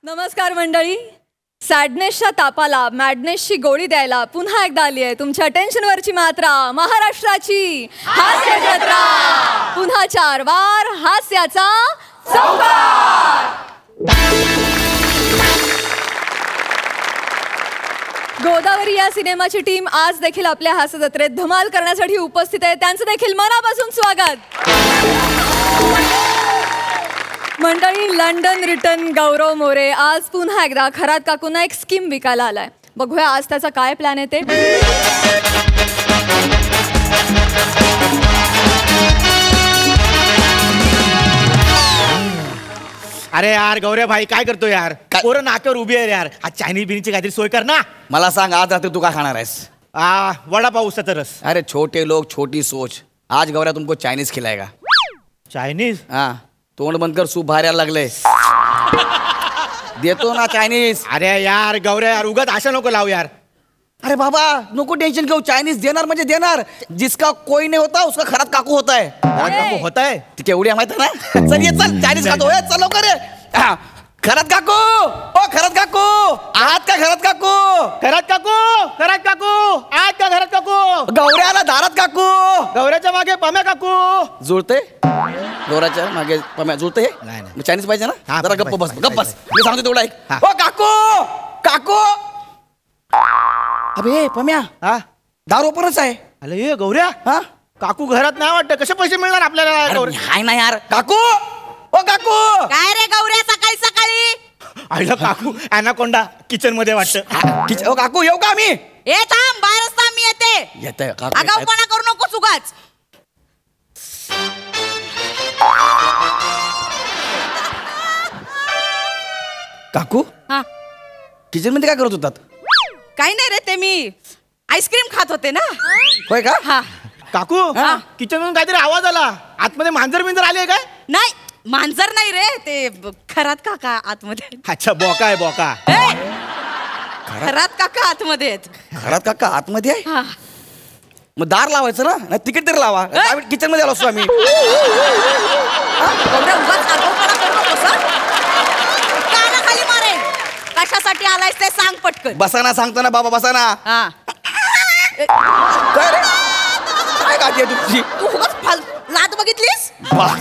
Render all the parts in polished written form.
नमस्कार मंडळी. सॅडनेसच्या तापाला मॅडनेसची गोळी द्यायला पुन्हा एकदा आली आहे तुमच्या टेन्शनवरची मात्रा, महाराष्ट्राची हास्य जत्रा. पुन्हा 4 वार हास्याचा चौकार. गोदावरी या सिनेमाची टीम आज देखील आपल्या हास्य जत्रेत धमाल करण्यासाठी उपस्थित आहे. त्यांचं देखील मनापासून स्वागत. मंडळी, लंडन रिटर्न गौरव मोरे आज पुन्हा एकदा खरात काकूंना एक स्कीम विकायला आलाय. बघूया आज त्याचा काय प्लॅन आहे ते. अरे यार गौरव भाई काय करतो यार? पोरं नाक्यावर उभी आहे यार. आज चायनीज बिनीची काहीतरी सोय कर ना. मला सांग, आज रात्री तू काय खाणार आहेस? वडापाव उसाचा रस. अरे छोटे लोग छोटी सोच. आज गौऱ्या तुमको चायनीज खिलाएगा. चायनीज? हाँ, तोंड बंद कर, सूप बाहेर यायला लागले. देतो ना चायनीज. अरे यार गौरव यार, उगाच आशा नको लावू यार. अरे बाबा नको टेंशन घेऊ, चायनीज देणार म्हणजे देणार. जिसका कोई नहीं होता उसका खरात काकू होता है. काकू होत आहे ती केवढी आहे माहिती आहे ना? चल ये चल, चायनीज खातो. चल लवकर ये. खरात काकू, ओ खरात काकू, आहात का खरात काकू? घरात काकू, घरात काकू, आज का घरात काकू? गौऱ्याला दारात काकू. गौऱ्याच्या मागे पम्या काकू. जुळते गौराच्या मागे पम्या जुळते. नाही. चायनीज पाहिजे ना? हा, जरा गप्प बस, गप्प बस. मी सांगतो तेवढा एक. हा. ओ काकू, काकू. अबे पम्या, हा दार ओपनच आहे. अरे ये गौऱ्या, हा काकू घरात नाही वाटतं. कसे पैसे मिळणार आपल्याला? अरे हाय ना यार. काकू, ओ काकू. काय रे गौऱ्या, सकाळी सकाळी? आईला काकू ॲनाकोंडा किचन मध्ये वाटतं. ओ काकू, येऊ का आम्ही? ए थांब, बाहेरच थांब, मी येते. येतंय काकू. आगाऊपणा करू नको उगाच. काकू हा, किचन मध्ये काय करत होतात? काही नाही रे, ते मी आईस्क्रीम खात होते ना. होय का? हा, काकू हा. किचन मधून काहीतरी आवाज आला. आतमध्ये मांजर बिंजर आले काय? नाही मांजर नाही रे, ते खरात काका आतमध्ये. अच्छा, बोका आहे बोका. ए, खरात काका आतमध्ये आहेत. घरात काका आतमध्ये आहे. हा. मग दार लावायचं ना? नाही तिकीट तरी लावा. किचन मध्ये आलो असतो आम्ही. गौऱ्या, उगाच आगाऊपणा करू नकोस हं? कानाखाली मारेन. कशासाठी आलायस ते सांग पटकन. बसा ना, सांगतो ना बाबा, बसा ना. हा, काय रे? काय गाठी आहे तुमची? तू उगाच लात बघितलीस? वाह.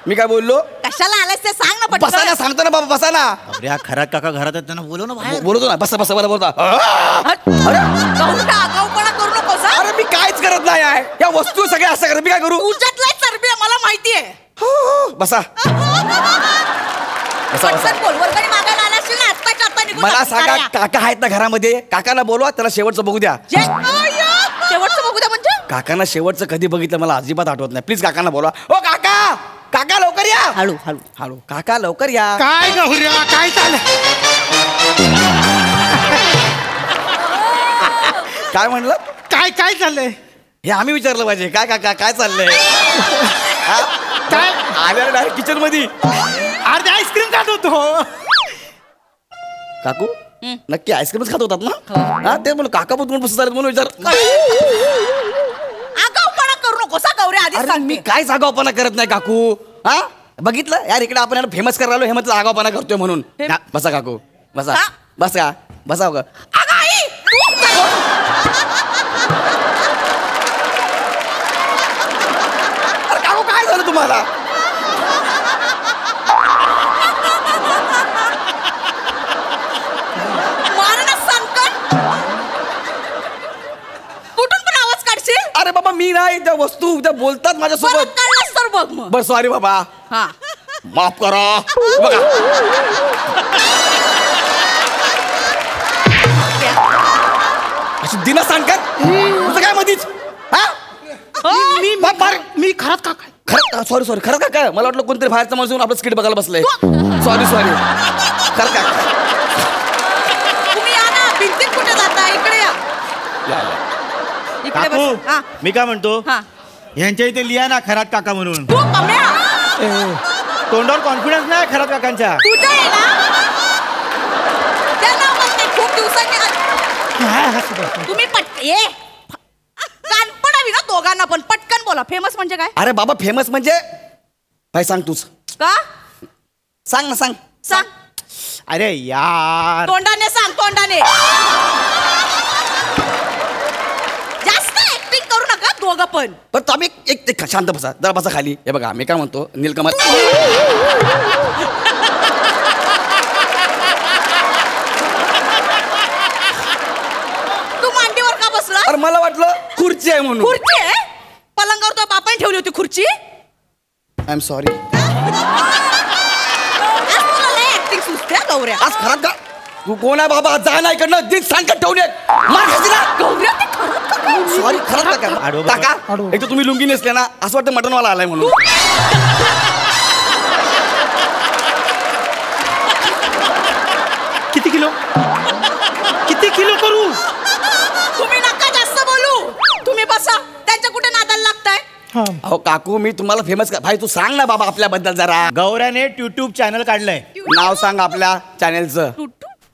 मी काय बोललो? कशाला आलायस ते सांग ना बसा ना, पटकन. सांगतो ना बाबा, बसा ना. अरे खरात काका घरात आहेत, त्यांना बोलव ना बाहेर. बोलतो ना, बसा बसा, बोलता. गौऱ्या, आगाऊपणा करू नकोस हं? अरे मी काहीच करत नाही आहे. या वस्तू सगळ्या असं करत, मी काय करू? तुझ्यातलाच चरबी आहे, मला माहितीये. बसा बसा बसा. पटकन बोल, वर्गणी मागायला आलाशील ना, आत्ताच्या आत्ता निघून मला जा. सांगा, काका आहेत ना घरामध्ये? काकांना बोलवा, त्याला शेवटचं बघू द्या. शेवटचं बघू द्या म्हणजे? काकांना शेवटचं कधी बघितलं मला अजिबात आठवत नाही. प्लीज काकांना बोलवा. ओ काका, काका लवकर या. हळू हळू. हळू काका, लवकर या. काय गौऱ्या, काय चाललंय? काय म्हणलं? काय काय चाललंय? हे आम्ही विचारलं पाहिजे. काय काका, काय चाललंय? काय आल्या डायरेक्ट किचन मध्ये. अर्धे आईस्क्रीम खात होतो. काकू नक्की आईस्क्रीमच खात होतात ना? हा, ते म्हणून काका पण तुम्हाला चालेल म्हणून विचार. आगाऊपणा करू नकोस हं, गौऱ्या, आधीच अरे सांगते. मी काय आगाऊपणा करत नाही काकू. हा, बघितलं यार, इकडे आपण याला फेमस करायला, हे म्हटलं आगाऊपणा करतोय म्हणून. बसा काकू, बसा. हा? बसा बसा. ग अगं आई, तू अरे काकू, काय झालं तुम्हाला? मार ना संकट. कुठून पण आवाज काढशील? अरे बाबा, मी नाही, त्या वस्तू त्या बोलतात परत माझ्यासोबत. काढलास तर बघ मग. बर सॉरी बाबा, हा, माफ करा. बघा अशी दिना सांगतात तुझं काय मधीच? हा, मी खरात काका. खरं सॉरी सॉरी, खरं काय? मला वाटलं कोणतरी बाहेरचा माणूस येऊन आपलं स्किट बघायला बसलंय. सॉरी सॉरी, खरं काय? तुम्ही या ना, भिंतीत कुठे जाता? इकडे या. इकडे काकू बस. हा, मी काय म्हणतो, हा. यांच्या इथे लिहा ना खरात काका म्हणून. तू कम्या, तोंडावर कॉन्फिडन्स नाही खरात काकांच्या. तुझं आहे ना? त्या नाव म्हणते, खूप दिवसांनी तुम्ही ये कानपण हवी ना दोघांना पण. पटकन बोला, फेमस म्हणजे काय? अरे बाबा, फेमस म्हणजे काय सांग तूच. का? सांग ना, सांग. सांग. अरे यार तोंडाने सांग, तोंडाने. जास्त ऍक्टिंग करू नका दोघं पण. पण आम्ही एक शांत बसा, जरा बसा खाली. हे बघा मी काय म्हणतो, नीलकमल तू मांडीवर का बसला? अरे मला वाटलं खुर्ची आहे म्हणून. खुर्ची आहे? पलंगावर तो बापाने ठेवली होती खुर्ची. I am sorry. ऍक्टिंग सुचते गौऱ्या. आज खरात का तू कोण आहे बाबा? जा ना इकडनं, दिन सांगत ठेवून येत मार खाशी ना. गौऱ्या ते खरंच का काय? सॉरी, खरंच का आडवं बघा. काका? एक तर तुम्ही लुंगी नेसले ना, असं वाटतं मटनवाला आलाय म्हणून. किती किलो करू? तुम्ही नका जास्त बोलू. तुम्ही बसा. त्यांच्या कुठे नादाला लागताय? अहो काकू, मी तुम्हाला फेमस भाई तू सांग ना बाबा आपल्याबद्दल जरा. गौऱ्याने युट्यूब चॅनल काढलंय. नाव सांग आपल्या चॅनेलचं.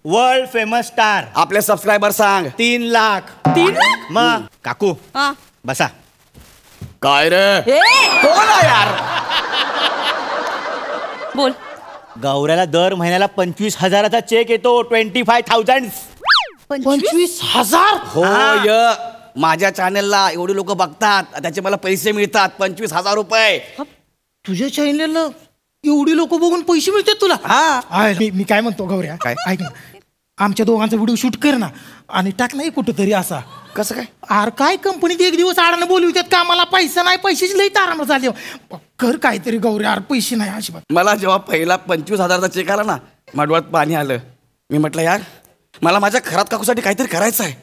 World famous star. आपले सबस्क्रायबर सांग. 3 लाख. 3 लाख? मग काकू हा. बसा. काय रे हे, कोण आहे यार? बोल. गौऱ्याला दर महिन्याला 25,000चा चेक येतो. 25,000. 25,000? हो माझ्या चॅनेलला एवढे लोक बघतात, त्याचे मला पैसे मिळतात 25,000 रुपये. तुझ्या चॅनलला एवढी लोक बघून पैसे मिळतात तुला? हा. मी काय म्हणतो गौऱ्या, काय? ऐक ना, आमच्या दोघांचा व्हिडिओ शूट कर ना आणि टाक नाही कुठंतरी असा. कसं काय? आर काय कंपनीत एक दिवस आडानं बोलवतात का मला पैसा नाही, पैशाची लई तारांबर झाली. कर काहीतरी गौऱ्या, आर पैसे नाही अजिबात. मला जेव्हा पहिला 25,000चा चेक आला ना, माडवात पाणी आलं. मी म्हटलं यार मला माझ्या खरात काकूसाठी काहीतरी करायचं आहे.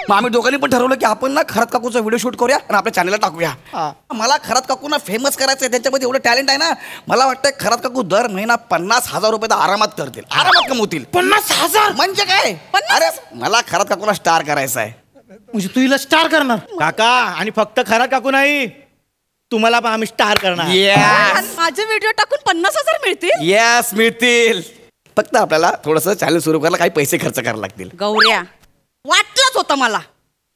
मग आम्ही दोघांनी पण ठरवलं की आपण ना खरात काकूचा व्हिडिओ शूट करूया आणि आपल्या चॅनलला टाकूया. मला खरात काकूंना फेमस करायचं आहे, त्यांच्यामध्ये एवढं टॅलेंट आहे ना. मला वाटतं खरात काकू दर महिना 50,000 रुपये तर आरामात करतील, आरामात कमवतील. 50,000 म्हणजे काय? 50,000? अरे मला खरात काकूला स्टार करायचं आहे. म्हणजे तू हिला स्टार करणार? काका आणि फक्त खरा काकू नाही, तुम्हाला पण आम्ही स्टार करणार. Yes. माझे व्हिडिओ टाकून 50,000 मिळतील? येस मिळतील. फक्त आपल्याला थोडंसं चॅनल सुरू करायला काही पैसे खर्च करायला लागतील. गौऱ्या, वाटलंच होतं मला.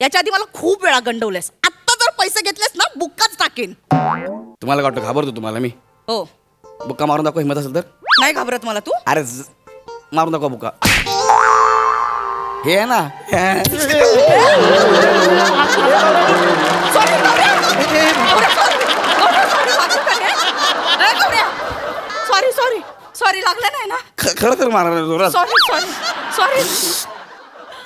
याच्या आधी मला खूप वेळा गंडवलेस. आत्ता जर पैसे घेतलेस ना बुक्काच टाकेन. तुम्हाला काय वाटतं, घाबरतो तुम्हाला मी? हो. बुक्का मारून दाखव हिंमत असेल तर. नाही घाबरत मला तू. अरे मारून दाखव बुक्का. हे आहे ना. सॉरी सॉरी सॉरी, लागलं नाही ना? खरं तर मारणार. Sorry sorry sorry.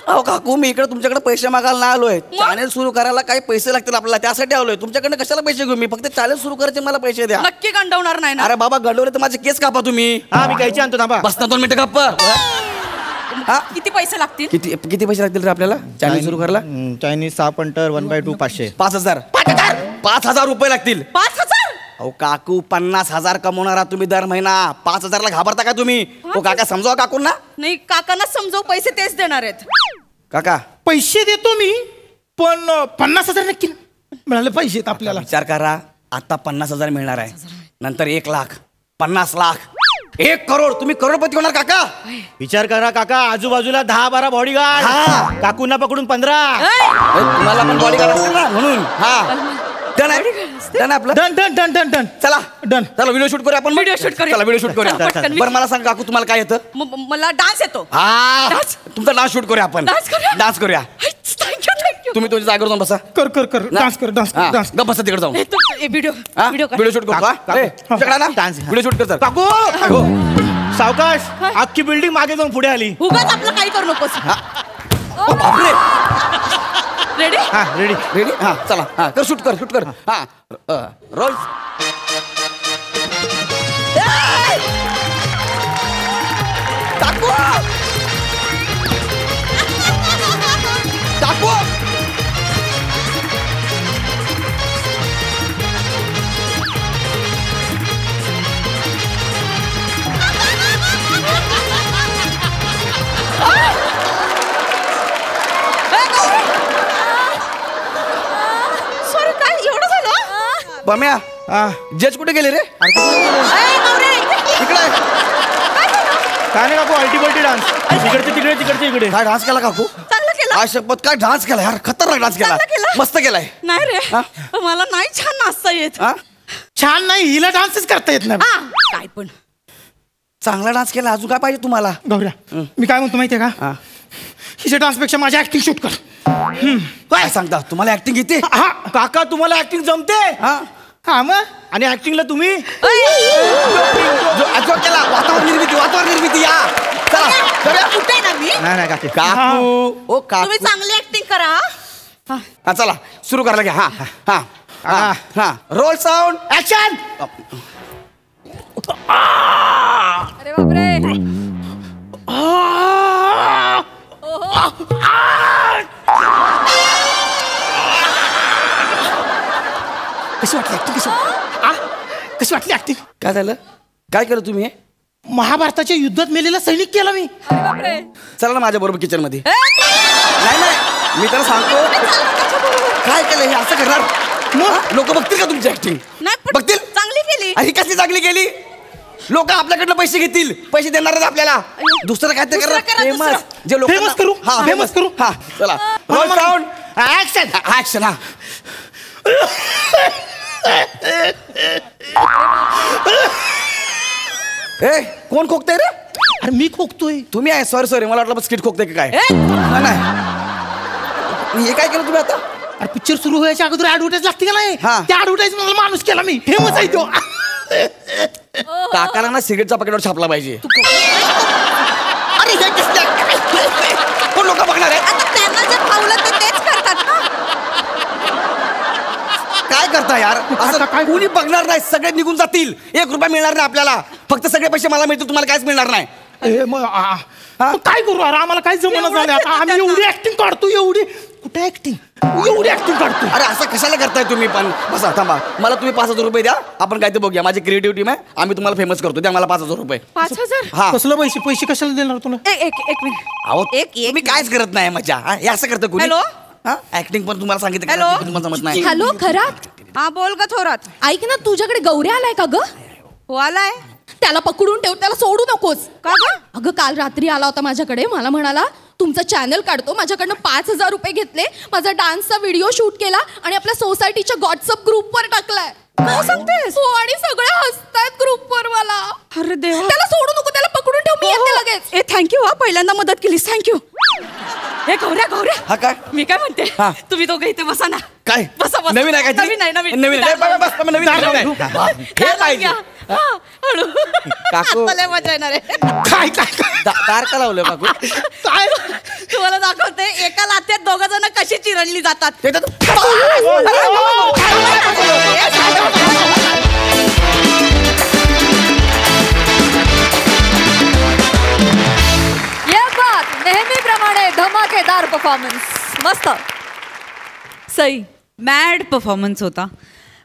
अहो काकू, मी इकडे तुमच्याकडे पैसे मागायला नाही आलोय. चॅनल सुरू करायला काही पैसे लागतील आपल्याला, त्यासाठी आलोय. तुमच्याकडे कशाला पैसे घेऊ? मी फक्त चॅनल सुरू करायचे, मला पैसे द्या. नक्की गंडवणार नाही ना? अरे बाबा, गंडवले तर माझे केस कापा तुम्ही. हा मी कैची आणतो थांबा. बस ना 2 मिनिटं गप्प. हा? किती पैसे लागतील? किती पैसे लागतील रे आपल्याला चॅनल सुरू करायला? Chinese 6 punter 1/2 500. 5,000. 5,000 रुपये लागतील. 5,000? अहो काकू, 50,000 कमवणारा तुम्ही दर महिना, 5,000ला घाबरता का तुम्ही? हो काका, समजावा काकूंना. नाही, काकांना समजाव, पैसे तेच देणार आहेत. काका पैसे देतो मी, पण 50,000 नक्की मिळाले पाहिजेत आपल्याला. विचार करा, आता 50,000 मिळणार आहे, नंतर 1 लाख, 50 लाख, 1 करोड. तुम्ही करोडपती होणार काका. विचार करा काका, आजूबाजूला 10-12 बॉडीगार्ड. हा. काकूंना पकडून 15. तुम्हाला पण बॉडीगार्ड असतील ना म्हणून. हा डन आहे. डन आपलं. Done done done done done. चला डन. चला व्हिडिओ शूट करूया आपण. व्हिडिओ शूट करूया. चला व्हिडिओ शूट करूया. चला, पटकन. बरं मला सांग काकू, तुम्हाला काय येतं? मला डान्स येतो. हा, डान्स? तुमचा डान्स शूट करूया आपण. डान्स करूया? डान्स करूया. Thank you thank you. तुम्ही तुमच्या जागेवर जाऊन बसा. कर कर कर, डान्स कर, डान्स कर, डान्स. गप बसा तिकडे जाऊन. व्हिडिओ हा? व्हिडिओ व्हिडिओ शूट करू. डान्स. व्हिडिओ शूट कर सर. काकू हो. सावकाश, अख्खी बिल्डिंग मागे जाऊन पुढे आली. उगाच आपलं काही करू नकोस. बापरे. रेडी? हा रेडी. रेडी. हा चला. हा कर, शूट कर, शूट कर. हा रोल. काकू काकू. सॉरी, काय एवढं झालं? बम्या, जज कुठे गेले रे? इकडे. काय नाही काकू, अल्टी डान्स. तिकडचे तिकडे, तिकडचे इकडे. काय डान्स केला काकू? चांगलं केलं. काय शपथ, काय डान्स केला यार, खतरनाक डान्स केला. चांगलं केलं. मस्त केलाय. नाही रे, हा? मला नाही छान नाचता येत. हा? छान नाही, हिला डान्सच करता येत नाही. हा, काय पण. चांगला डान्स केला, अजून काय पाहिजे तुम्हाला? गौऱ्या मी काय म्हणतो माहितीये का, हा. हिच्या डान्सपेक्षा माझी ऍक्टिंग शूट कर. काय सांगता, तुम्हाला ऍक्टिंग येते? हा काका तुम्हाला ऍक्टिंग जमते? हा मग आणि ऍक्टिंगला तुम्ही केला. वातावरण निर्मिती या चला करूया. कुठे आहे ना मी? नाही काकी काकू ओ काकू तुम्ही चांगली ऍक्टिंग करा हा. हा चला सुरू करायला घ्या. हा हा हा हा रोल साऊंड ऍक्शन. अरे बापरे. कशी वाटली ऍक्टिंग, कशी वाटली ऍक्टिंग? काय झालं, काय केलं तुम्ही? महाभारताच्या युद्धात मेलेला सैनिक केला मी. अरे बापरे. चला ना माझ्या बरोबर किचन मध्ये. नाही मी त्याला सांगतो काय केलं हे असं करणार. लोक बघतील का तुमची ऍक्टिंग? नाही पण बघतील. चांगली केली. अरे कसली चांगली केली. लोक आपल्याकडनं पैसे घेतील, पैसे देणार आहेत आपल्याला. दुसरं काय ते दुसरं करा, फेमस दुसरं. जे लोक Famous करू, famous करू. हा चला रोल साऊंड ऍक्शन. ऍक्शन. हा ए कोण खोकतंय रे? अरे मी खोकतोय. तुम्ही आहे. सॉरी मला वाटलं स्किट खोकते की काय. नाही हे काय केलं तुम्ही आता? अरे पिक्चर सुरू व्हायच्या अगोदर ऍडव्हर्टाईज लागते का नाही, हा. त्या ऍडव्हर्टाईज मला माणूस केला मी. फेमस आहे तो. काकाला ना सिगरेटच्या पॅकेटवर छापला पाहिजे. अरे हे कोण लोक बघणार आहे? आता त्यांना जे फावलं ते तेच करतात ना. काय करता यार असं काय? कोणी बघणार नाही, सगळे निघून जातील. 1 रुपया मिळणार नाही आपल्याला, फक्त सगळे पैसे मला मिळतील, तुम्हाला काहीच मिळणार नाही. मग काय करू, अरे आम्हाला काय जमना झालं आता. आम्ही एवढी ऍक्टिंग काढतो, एवढी कुठे ऍक्टिंग, एवढी ऍक्टिंग काढतो. अरे असं कशाला करताय तुम्ही पण? बसा थांबा, मला तुम्ही 5,000 रुपये द्या, आपण काय ते बघूया. माझी क्रिएटिव्ह टीम आहे, आम्ही तुम्हाला फेमस करतो. द्या मला 5,000 रुपये. 5,000. हा कसलं पैसे कशाला देणार तुला? एक मिनिट. अहो एक तुम्ही कायच करत नाही मजा. हे असं करतं कोणी? हॅलो? ऍक्टिंग पण तुम्हाला सांगितलं हॅलो? का? तुम्हाला जमत नाही. हॅलो खरात. हा बोल ग थोरात. ऐक ना, तुझ्याकडे गौऱ्या आलाय का ग? हो आलाय. त्याला पकडून ठेव, त्याला सोडू नकोस. का ग? अगं काल रात्री आला होता माझ्याकडे. मला म्हणाला तुमचं चॅनल काढतो. माझ्याकडनं 5,000 रुपये घेतले, माझा डान्सचा व्हिडिओ शूट केला आणि आपल्या सोसायटीच्या व्हॉट्सअप ग्रुपवर टाकलाय. काय सांगतेस? हो, आणि सगळे हसतायत ग्रुपवर मला. अरे देवा. त्याला सोडू नको, त्याला पकडून ठेव. मी येते लगेच. ए थँक्यू हा, पहिल्यांदा मदत केलीस. थँक्यू. हे गौऱ्या हा काय? मी काय म्हणते, हा. तुम्ही दोघं इथे बसा ना. काय बसा. नवीन आहे काय? नवीन आहे, नवीन. नवीन आहे. बस, बस, नवीन दार आहे. लावू. हे पाहिजे. हळू. काकू. मला मजा येणार आहे. काय काय दार का लावलं काकू? काय तुम्हाला दाखवते एका लात्यात 2 जण कशी चिरडली जातात. ये बात नेहमीप्रमाणे धमाकेदार परफॉर्मन्स. मस्त. सई. मॅड परफॉर्मन्स होता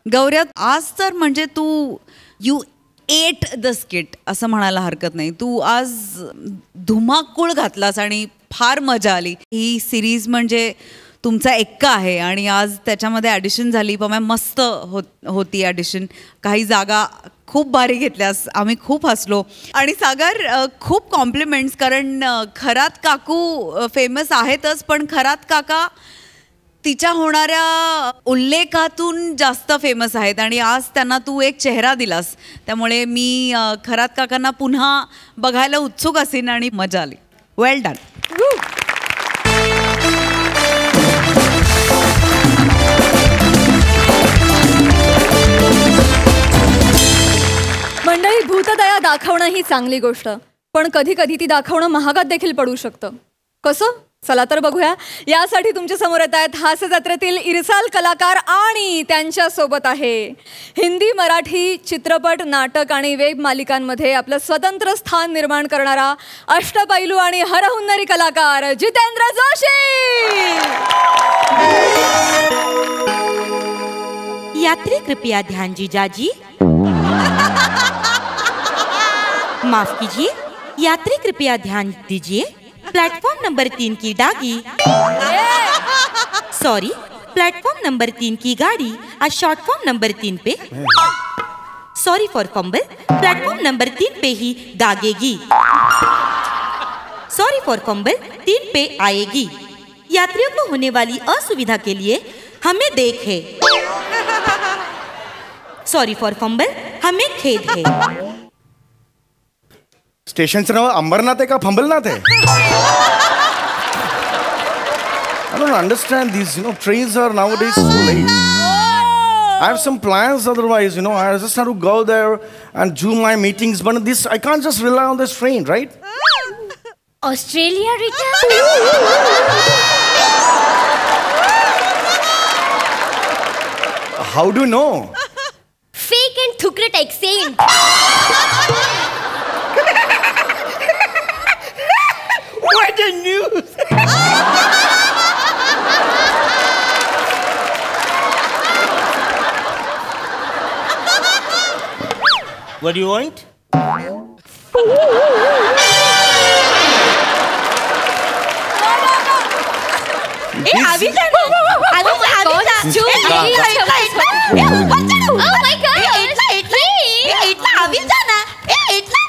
गौऱ्यात आज तर. म्हणजे तू यू एट द स्किट असं म्हणायला हरकत नाही. तू आज धुमाकूळ घातलास आणि फार मजा आली. ही सिरीज म्हणजे तुमचा एक्का आहे आणि आज त्याच्यामध्ये ॲडिशन झाली. पण मस्त होती ॲडिशन. काही जागा खूप भारी घेतल्यास, आम्ही खूप हसलो. आणि सागर खूप कॉम्प्लिमेंट्स, कारण खरात काकू फेमस आहेतच, पण खरात काका तिच्या होणाऱ्या उल्लेखातून जास्त फेमस आहेत आणि आज त्यांना तू एक चेहरा दिलास. त्यामुळे मी खरात काकांना पुन्हा बघायला उत्सुक असेन आणि मजा आली. वेल डन. मंडळी, भूतदया दाखवणं ही चांगली गोष्ट, पण कधी कधी ती दाखवणं महागात देखील पडू शकतं. कसं? चला तर बघूया. यासाठी तुमच्या समोर येत आहेत हास्य जत्रेतील इरसाल कलाकार आणि त्यांच्या सोबत आहे हिंदी, मराठी चित्रपट, नाटक आणि वेब मालिकांमध्ये आपलं स्वतंत्र स्थान निर्माण करणारा अष्टपैलू आणि हरहुन्नरी कलाकार जितेंद्र जोशी. यात्री कृपया ध्यान जीजाजी. माफ कीजिए, यात्री कृपया ध्यान दीजिए. प्लेटफॉर्म नंबर 3 की डागी, सॉरी, प्लेटफॉर्म नंबर 3 की गाड़ी आज शॉर्ट फॉर्म नंबर 3 पे, sorry for fumble, platform number 3 पे ही दागेगी. सॉरी फॉर फंबल 3 पे आएगी. यात्रियों को होने वाली असुविधा के लिए हमें देख है. सॉरी फॉर फंबल, हमें खेद है. स्टेशनचं नाव अंबरनाथ आहे का फंबलनाथ आहे? I don't understand these, trains are nowadays so late. I have some plans otherwise, I just have to go there and do my meetings. But I can't just rely on this train, right? Australia return? How do you know? Fake and thukrat accent. What a news! What do you want? आवी जा ना. आवी जा, आवी जा. Oh my God! इथला आवी जा ना. इथला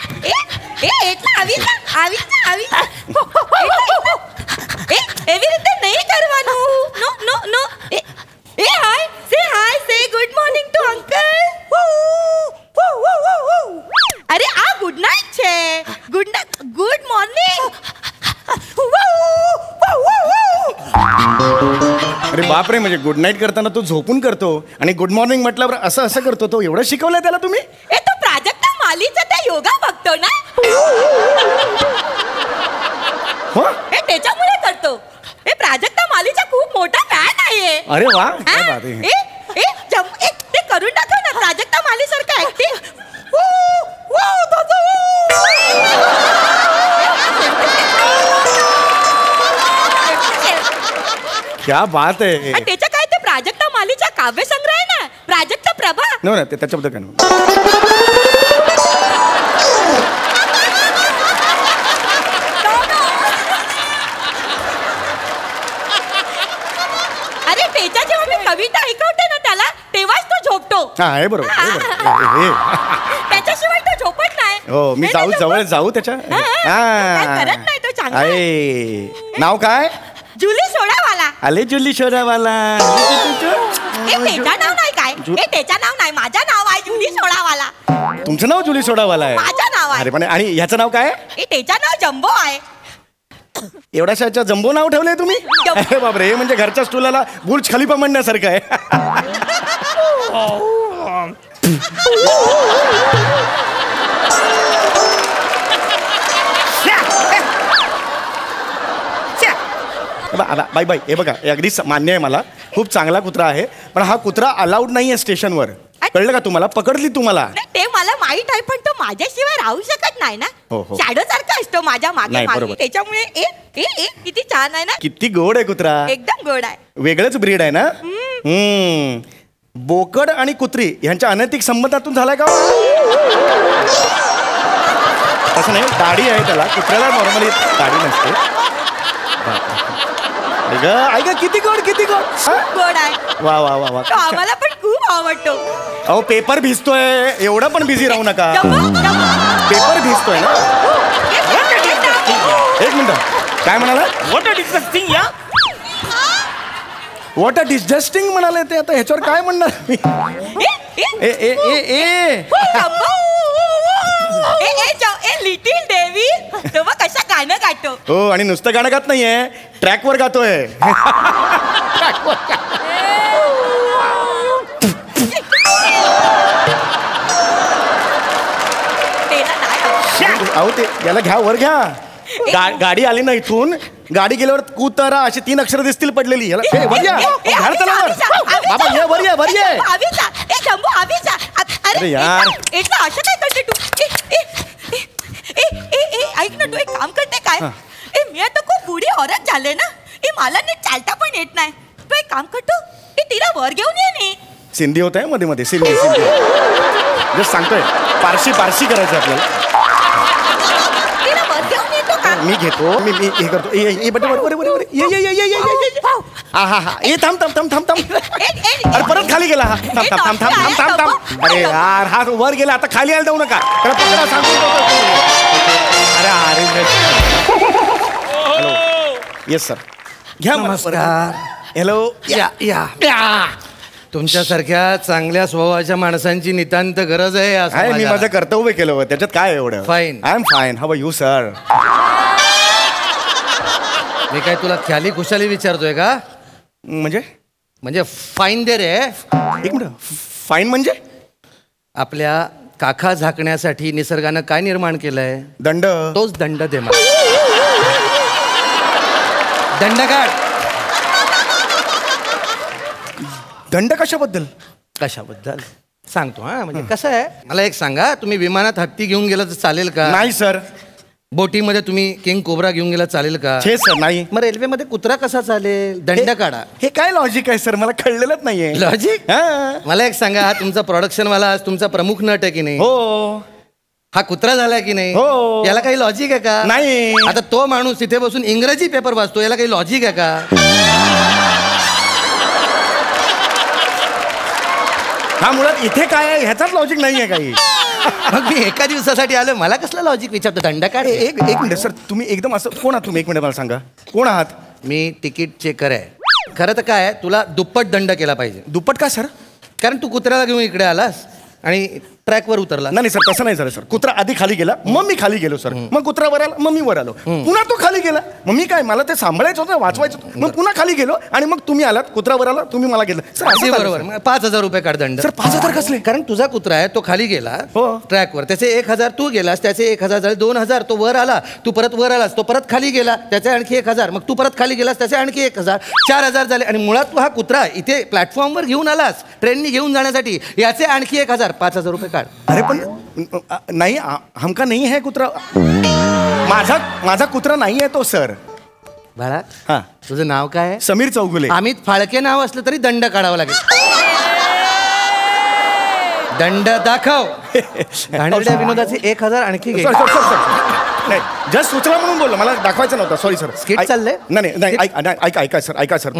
आवी जा. आवी जा. એવી રીતે નહીં કરવાનું. નો. હાય સે ગુડ મોર્નિંગ ટુ અંકલ. અરે આ ગુડ નાઇટ છે. Good morning. अरे बापरे, म्हणजे गुड नाईट करताना तो झोपून करतो आणि गुड मॉर्निंग म्हटल्यावर असं करतो. तो एवढं शिकवलंय त्याला तुम्ही? ए तो प्राजक्ता मालीचा त्या योगा बघतो ना. हो, हे त्याच्यामुळे करतो. हे प्राजक्ता मालीचा खूप मोठा फॅन आहे. अरे वा, काय बात आहे. ते करून टाकव ना प्राजक्ता माली सारखं ऍक्टिंग. क्या बात आहे. त्याच्या काय ते प्राजक्ता मालीचा काव्य संग्रह आहे ना, प्राजक्ता प्रभा. नो ना, ते त्याच्याबद्दल काय नाही. अरे त्याच्या जेव्हा मी कविता ऐकवते ना त्याला, तेव्हाच तो झोपतो. हा, हे बरोबर. त्याच्याशिवाय तो झोपत नाही. हो, मी जवळ जाऊ त्याच्या. काय करत नाही तो चांगला. नाव काय? जुली सोडावाला. आले जुली सोडावाला. त्याचं नाव नाही काय? त्याचं नाव नाही, माझं नाव आहे जुली सोडावाला. तुमचं नाव जुली सोडावाला आहे? माझं नाव आहे. अरे पण, आणि ह्याचं नाव काय? त्याचं नाव जम्बो आहे. एवढ्याशाच्या जम्बो नाव ठेवलंय तुम्ही? अरे बापरे, हे म्हणजे घरच्या स्टुलाला बुर्ज खलिफा म्हणण्यासारखं आहे. बाई हे बघा, अगदी मान्य आहे मला, खूप चांगला कुत्रा आहे, पण हा कुत्रा अलाउड नाहीये स्टेशनवर. कळलं का तुम्हाला? पकडली तुम्हाला. ते मला माहित आहे, पण तो माझ्याशिवाय राहू शकत नाही ना. शॅडो सारखा असतो माझ्या मागे. त्याच्यामुळे किती छान आहे ना. किती गोड आहे कुत्रा. एकदम गोड आहे. वेगळंच ब्रीड आहे ना. बोकड आणि कुत्री ह्यांच्या अनैतिक संबंधातून झालाय का? तसं नाही, दाढी आहे त्याला. कुत्र्याला नॉर्मली दाढी नसते. ऐका, किती गोड गोड आहे. वा वा वा वा. आम्हाला पण खूप आवडतो. अहो, पेपर भिजतोय, एवढं पण बिझी राहू नका. पेपर भिजतोय ना. एक मिनिट, काय म्हणाला? What a disgusting, yeah? What a disgusting म्हणाले ते. आता ह्याच्यावर काय म्हणणार मी? लिटिल देवी, तेव्हा कशा गाणं गातो. हो, आणि नुसतं गाणं गात नाहीये, ट्रॅकवर गातोय. अहो, ते याला घ्या, वर घ्या. गाडी आली ना इथून, गाडी गेल्यावर कुतरा अशी 3 अक्षर दिसतील पडलेली. याला वर या, बाबा ये, वर ये. अरे यार, असं काय करते तू? ऐक ना, तू एक काम करते काय? मी आता खूप बुडी औरत झाले ना. मला नीट चालता पण येत नाही. तू एक काम करतो, तिला वर घेऊन ये नी. सिंधी होत आहे मध्ये सिंधी जस्ट सांगतोय. पारशी करायचं आपल्याला. तिला वर घेऊन येतो का? मी घेतो, मी हे करतो. ये बरोबर ये. हा ये थांब. अरे परत खाली गेला. थांब. अरे यार, हा वर गेला, आता खाली यायला जाऊ नका. अरे हॅलो, येस सर, घ्या. नमस्कार. हॅलो, या. तुमच्यासारख्या चांगल्या स्वभावाच्या माणसांची नितांत गरज आहे या आहे, मी समाजाला. माझं कर्तव्य केलं होतं, त्याच्यात काय एवढं. Fine. I am fine. How you sir. मी काय तुला ख्याली खुशाली विचारतोय का? म्हणजे फाईन दे रे. एक मिनिट, फाईन म्हणजे? आपल्या काखा झाकण्यासाठी निसर्गानं काय निर्माण केलंय? दंड. तोच दंड दे मला. दंड काढ. दंड कशाबद्दल? कशाबद्दल सांगतो. हा म्हणजे कसं आहे, मला एक सांगा, तुम्ही विमानात हत्ती घेऊन गेला तर चालेल का? नाही सर. बोटीमध्ये तुम्ही किंग कोब्रा घेऊन गेला चालेल का? छे सर, नाही. मग रेल्वेमध्ये कुत्रा कसा चालेल? दंड काढा. हे काय लॉजिक आहे सर, मला कळलेलंच नाहीये. लॉजिक? मला एक सांगा, हा तुमचा प्रोडक्शन वाला आज तुमचा प्रमुख नट आहे की नाही? हो. हा कुत्रा झाला की नाही? हो. याला काही लॉजिक आहे का? नाही. आता तो माणूस तिथे बसून इंग्रजी पेपर वाचतो, याला काही लॉजिक आहे का? हा मुळात इथे काय आहे ह्याचाच लॉजिक नाहीये काही. मग मी एका दिवसासाठी आलो, मला कसला लॉजिक विचारतो? दंड काढ. एक मिनिट सर, तुम्ही एकदम असं कोण आहात तुम्ही? एक मिनिट मला सांगा, कोण आहात? मी तिकीट चेकर आहे. खरं तर काय आहे, तुला दुप्पट दंड केला पाहिजे. दुप्पट का सर? कारण तू कुत्र्याला घेऊन इकडे आलास आणि ट्रॅकवर उतरला. नाही सर, तसं नाही झालं सर. कुत्रा आधी खाली गेला, मग मी खाली गेलो सर. मग कुत्रा वर आला, मग मी वर आलो. पुन्हा तो खाली गेला, मग मी काय, मला ते सांभाळायचं होतं, वाचवायचं होतं. मग पुन्हा खाली गेलो आणि मग तुम्ही आलात, कुत्रा वर आला, तुम्ही मला गेलं सर. अगदी बरोबर. 5,000 रुपये काढ दंड. सर 5,000 कसले? कारण तुझा कुत्रा आहे, तो खाली गेला ट्रॅकवर, त्याचे 1,000 तू गेलास, त्याचे 1,000 झाले 2,000. तो वर आला, तू परत वर आलास, तो परत खाली गेला, त्याचे आणखी 1,000. मग तू परत खाली गेलास, त्याचे आणखी 1,000. 4,000 झाले. आणि मुळात तू हा कुत्रा इथे प्लॅटफॉर्मवर घेऊन आलास ट्रेननी घेऊन जाण्यासाठी, याचे आणखी 1,000. 5,000 रुपये काढ. अरे पण नाही, हमका नाही है कुत्रा. माझा कुत्रा नाही आहे तो सर. बाळा, हा, तुझं नाव काय आहे? समीर चौगुले. अमित फाळके नाव असलं तरी दंड काढावा लागेल. दंड दाखव. घाणेरड्या विनोदाचे 1,000 आणखी घे. नाही, जस्ट सुचला म्हणून बोललो, मला दाखवायचं नव्हतं. Sorry sir. स्किट चाललंय? नाही, ऐका सर,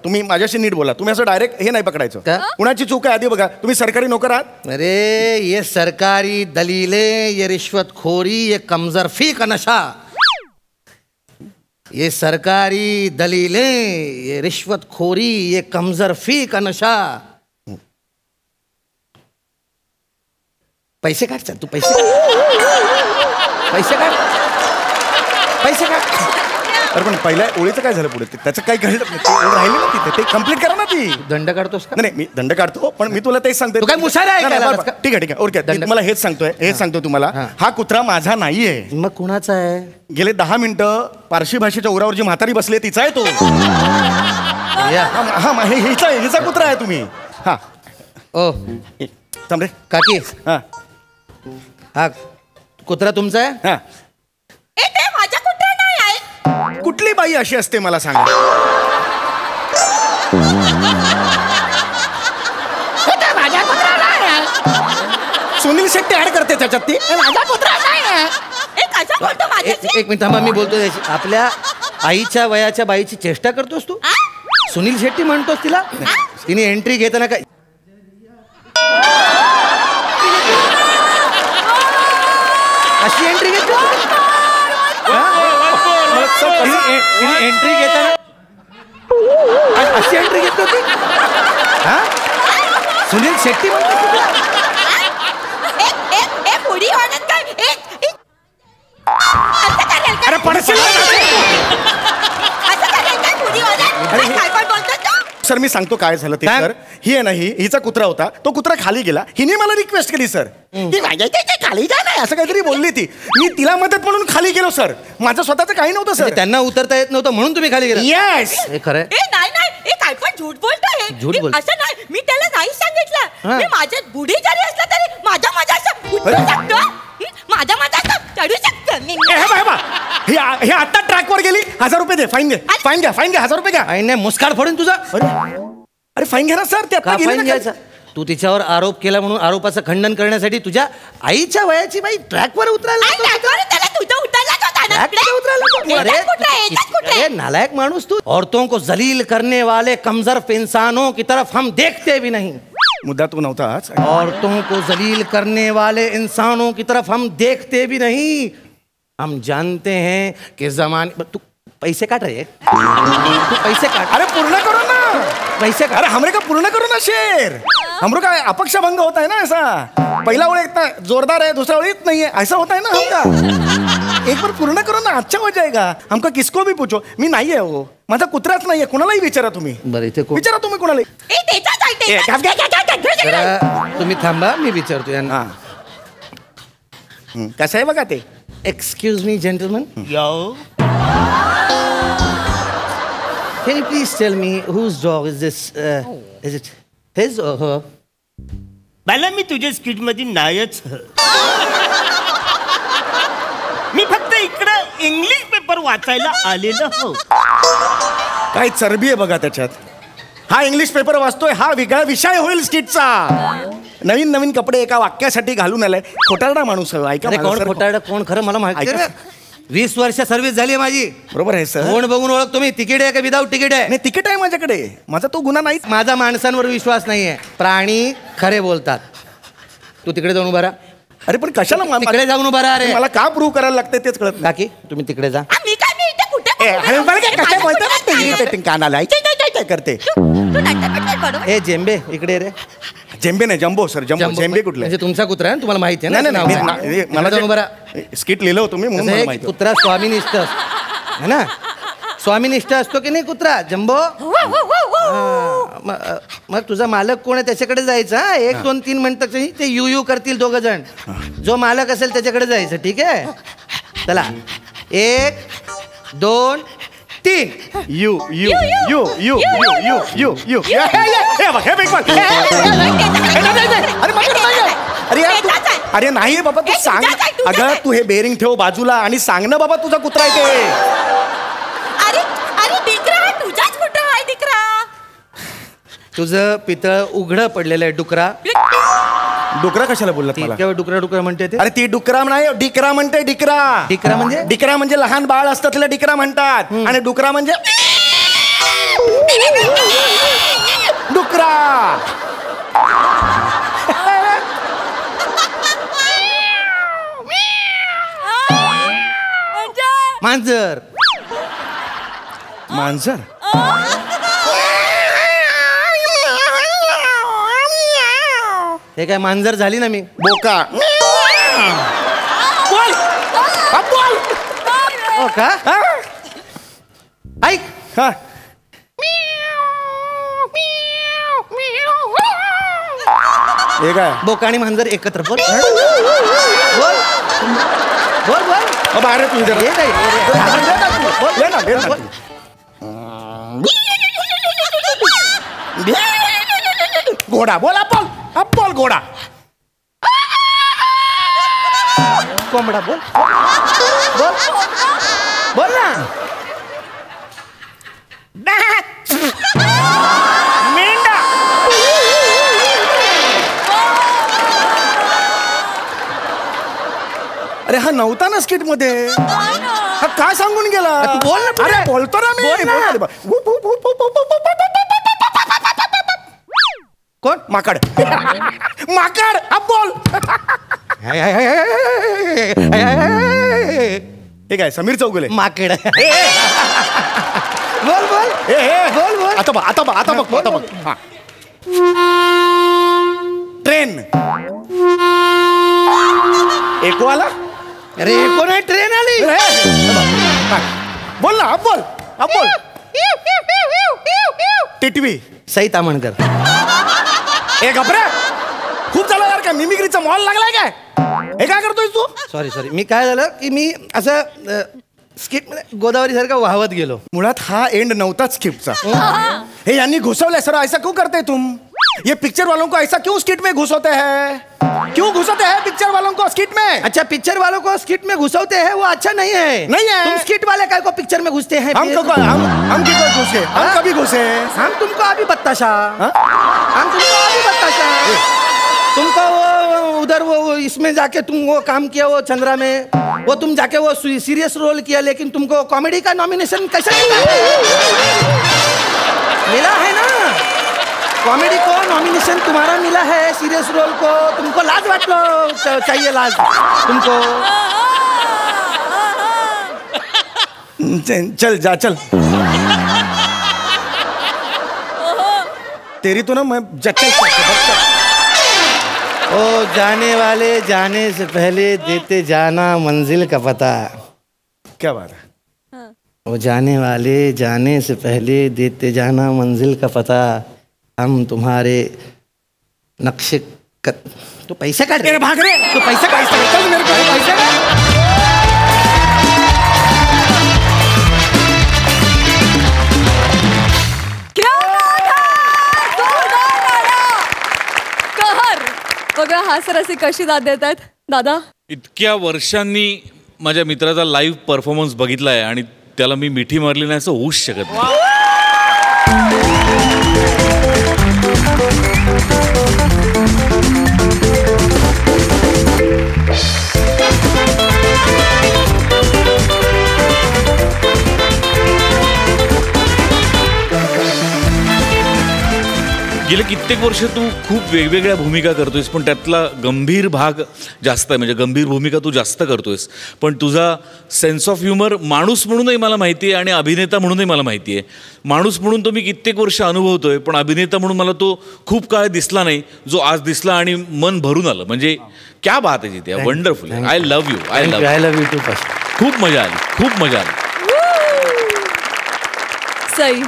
तुम्ही माझ्याशी नीट बोला. तुम्ही असं डायरेक्ट हे नाही पकडायचं. कुणाची चूक आहे आधी बघा. तुम्ही सरकारी नोकर आहात? अरे ये सरकारी दलीले, ये रिश्वतखोरी, ये कमजरफी का नशा. ये सरकारी दलीले, ये रिश्वतखोरी, ये कमजरफी का नशा. पैसे काढ तू. पैसे काढ. अरे पण पहिल्या ओळीचं काय झालं पुढे? त्याचं काही घडलं राहिलं ना तिथे, ते कम्प्लीट करा ना ती. दंड काढतोस का? नाही, मी दंड काढतो, पण मी तुला तेच सांगतोय. तू काय मुशारा आहे का? ठीक आहे ओके. मी तुम्हाला हेच सांगतो तुम्हाला, हा कुत्रा माझा नाहीये. मग कुणाचा आहे? गेले 10 मिनिटं पारशी भाषेच्या उरावर जी म्हातारी बसली तिचा आहे तो. हिचा कुत्रा आहे तुम्ही. हा ओ थांब रे काकी. हा हा कुत्रा तुमचा आहे? हा. ए ते माझा कुत्रा नाही आहे. कुठली बाई अशी असते मला सांगा? माझा कुत्रा नाही आहे. सुनील शेट्टी ऍड करते त्याच्यात ती. माझा कुत्रा नाही आहे. ए कसा बोलतो माझ्याशी? एक मिनिट थांबा, मी बोलतो त्याची. आपल्या आईच्या वयाच्या बाईची चेष्टा करतोस तू? सुनील शेट्टी म्हणतोस तिला? तिने एंट्री घेताना काय अशी एंट्री घेतो? एंट्री घेताना अशी एंट्री घेतो ती? हा, सुनील शेट्टी म्हणतो. पुढी होणार काय? अरे पडशील. काय पण बोलतो तू? सर मी सांगतो काय झालं ते. सर ही आहे ना, हिचा कुत्रा होता, तो कुत्रा खाली गेला. हिने मला रिक्वेस्ट केली सर, ती माझ्या खाली जा नाही असं काहीतरी बोलली ती. मी तिला मदत म्हणून खाली गेलो सर. माझं स्वतःचं काही नव्हतं सर. त्यांना उतरता येत नव्हतं म्हणून तुम्ही खाली गेला? येस. हे खरं. ए नाही ए काय पण झूट बोलतोय. झूट बोलतो. असं नाही, मी त्याला नाही सांगितलं. मी माझ्या बुडी जरी असला तरी माझ्या असं उठू शकतो. माझ्या असं चढू शकतो मी. हे आता ट्रॅकवर गेली. 1,000 रुपये दे. फाईन घे 1,000 रुपये घ्या. नाही मुस्काड फोडून तुझा. अरे फाईन घ्या ना सर. ते आता फाईन घ्यायचा? तू तिच्यावर आरोप केला म्हणून आरोपाचं खंडन करण्यासाठी तुझ्या आईच्या वयाची बाई ट्रॅकवर उतरायला नालायक माणूस तू. औरतों को जलील करने वाले कमजोर इंसानों की तरफ हम देखते भी नहीं. मुद्दा तू नव्हताच. औरतों को जलील करने वाले इंसानों की तरफ हम देखते भी नहीं. हम जानते हैं कि जमाने. तू पैसे काट रहे. तू पैसे काट. अरे पूर्ण करो ना. पैसे का? अरे हमरे का पूर्ण करो ना शेर. हमरो का अपक्ष भंग होता है ना ऐसा. पहिला ओळ इतना जोरदार है, दूसरा ओळ इतना नहीं है, ऐसा होता है ना हमका. एक बार पूर्ण करो ना, अच्छा हो जाएगा. हमका किसको भी पूछो, मी नाही आहे हो, माझा कुत्राच नाहीये. कोणालाही विचारा तुम्ही. बरं इथे कोण? विचारा तुम्ही कोणालाही. जरा तुम्ही थांबा, मी विचारतो यांना. कसं आहे बघा ते. Excuse me gentleman, yo can you please tell me whose dog is this? Is it his or her? बाला मी तुझ्या स्किट मध्ये नायच. मी फक्त इकडं इंग्लिश पेपर वाचायला आलेलो हो. काय चरबी आहे बघा त्याच्यात. हा इंग्लिश पेपर वाचतोय, हा वेगळा विषय होईल स्किटचा. नवीन नवीन कपडे एका वाक्यासाठी घालून आलाय. खोटारडा माणूस आहे. ऐका अरे माझं कोण सर. खोटारडं कोण खरं मला माहिती ऐका. आहे. 20 वर्ष सर्व्हिस झाली आहे माझी. बरोबर आहे सर. कोण बघून ओळख तुम्ही? तिकीट आहे का विदाऊट तिकीट आहे? नाही तिकीट आहे माझ्याकडे. माझा तो गुन्हा नाहीच. माझा माणसांवर विश्वास नाहीये. प्राणी खरे बोलतात. तू तिकडे जाऊन उभा राहा. अरे पण कशाला तिकडे जाऊन उभा राहा. अरे मला का प्रूव्ह करायला लागते तेच कळत नाही. काकी तुम्ही तिकडे जा. मी काय मी इथे कुठे अरे मला काय बोलतो ना ते irritating कानाला. काय करते. तू नाट्यपट बरोबर. ए जेंबे इकडे रे. जेंबे नाही जम्बो सर. जम्बो जेंबे कुठले. म्हणजे तुमचा कुत्रा आहे ना, तुम्हाला माहिती आहे नाही ना? नाही नाव नाही, मला जाऊन उभा मला स्किट लिहिलं होतं मी म्हणून मला असं माहिती एक कुत्रा स्वामीनिष्ठ है ना. स्वामीनिष्ठ असतो की नाही कुत्रा जम्बो. मग तुझा मालक कोण आहे त्याच्याकडे जायचं. 1 2 3 म्हणतात ते यू यू करतील 2 जण. जो मालक असेल त्याच्याकडे जायचं. ठीक आहे चला. 1 2 3. You you you you you you you you. अरे नाही बाबा तू सांग. अगं तू हे बेरिंग ठेव बाजूला आणि सांग ना बाबा तुझा कुत्रा आहे ते. अरे अरे डिकरा तुझाच कुठं आहे डिकरा. तुझं पितळ उघडं पडलेलं आहे डुकरा. डुकरा कशाला बोललात मला. केव्हा डुकरा डुकरा म्हणते ते. अरे ती डुकरा नाही डिकरा म्हणते. डिकरा. डिकरा म्हणजे? डिकरा म्हणजे लहान बाळ असतं तिला डिकरा म्हणतात. आणि डुकरा म्हणजे डुकरा. मांजर. मांजर. हे काय मांजर झाली ना मी. बोका. बोल. बोल. हो का. ऐक. हा. हे काय बोका आणि मांजर एकत्र. बोल बोल बोल बोल. बाहेर तू जरा. हे काय ये ना, ये ना. घोडा बोल. अप्पल अप्पल घोडा. कोंबडा बोल बोल बोल ना. मेंढा. अरे हा नव्हता ना स्किट मध्ये. हा काय सांगून गेला. तू बोल ना पुढे. अरे बोलतो ना मी. बोल ना. कोण. माकड. माकड. अब बोल. हे काय समीर चौगुले. माकड. बोल बोल बोल बोल. आता बघ आता बघ आता बघ आता बघ. हा. ट्रेन. एको आला. अरे कोण आहे. ट्रेन आली. बोल ना. अब बोल अब बोल. टिटवी. सई तामणकर. ए घबरे. खूप झालं यार. काय मिमिक्रीचा मॉल लागलाय काय. हे काय करतोय तू. Sorry sorry. मी काय झालं की मी असं स्किट मध्ये गोदावरी सारखं वाहवत गेलो. मुळात हा एंड नव्हताच स्किपचा. हे यांनी घुसवलंय सर. ऐसा क्यों करते तुम. ये पिक्चर वालों को ऐसा क्यों स्किट में घुसोते हैं. क्यों घुसोते हैं पिक्चर वालों को स्किट में. अच्छा पिक्चर वालों को स्किट में घुसौते हैं वो अच्छा नहीं है. नहीं है. तुम स्किट वाले काय को पिक्चर में घुसते हैं. हम किधर घुसे. हम कभी घुसे. हम तुमको अभी बताशा. हम तुमको अभी बताशा. तुमको वो उधर वो इसमें जाके तुम वो काम किया वो चंद्रा में. वो तुम जाके वो सीरियस रोल किया लेकिन तुमको कॉमेडी का नॉमिनेशन कैसे मिला है ना. कॉमेडी को नॉमिनेशन तुम्हारा मिला है. सीरियस रोल को तुमको लाज वाटलो चाहिए. लाज तुमको. चल जा चल. तेरी तो ना मैं ओ जाने वाले जाने से पहले देते जाना मंजिल का पता। क्या बात है। ओ जाने वाले जाने से पहले देते जाना मंजिल का पता, हम तुम्हारे नक्शे तो पैसे काट तेरे भाग रे, तो पैसे चल मेरे को पैसे बघा हास्यरसी कशी दाद देत आहेत दादा. इतक्या वर्षांनी माझ्या मित्राचा लाईव्ह परफॉर्मन्स बघितलाय आणि त्याला मी मिठी मारली नाही असं होऊच शकत नाही. गेले कित्येक वर्ष तू खूप वेगवेगळ्या भूमिका करतोयस, पण त्यातला गंभीर भाग जास्त आहे, म्हणजे गंभीर भूमिका तू जास्त करतोयस. पण तुझा सेन्स ऑफ ह्युमर माणूस म्हणूनही मला माहिती आहे आणि अभिनेता म्हणूनही मला माहिती आहे. माणूस म्हणून तो मी कित्येक वर्ष अनुभवतोय, पण अभिनेता म्हणून मला तो खूप काळ दिसला नाही, जो आज दिसला आणि मन भरून आलं. म्हणजे क्या बात आहे जिथे, wonderful. I love you. I love you too. खूप मजा आली, खूप मजा आली. सई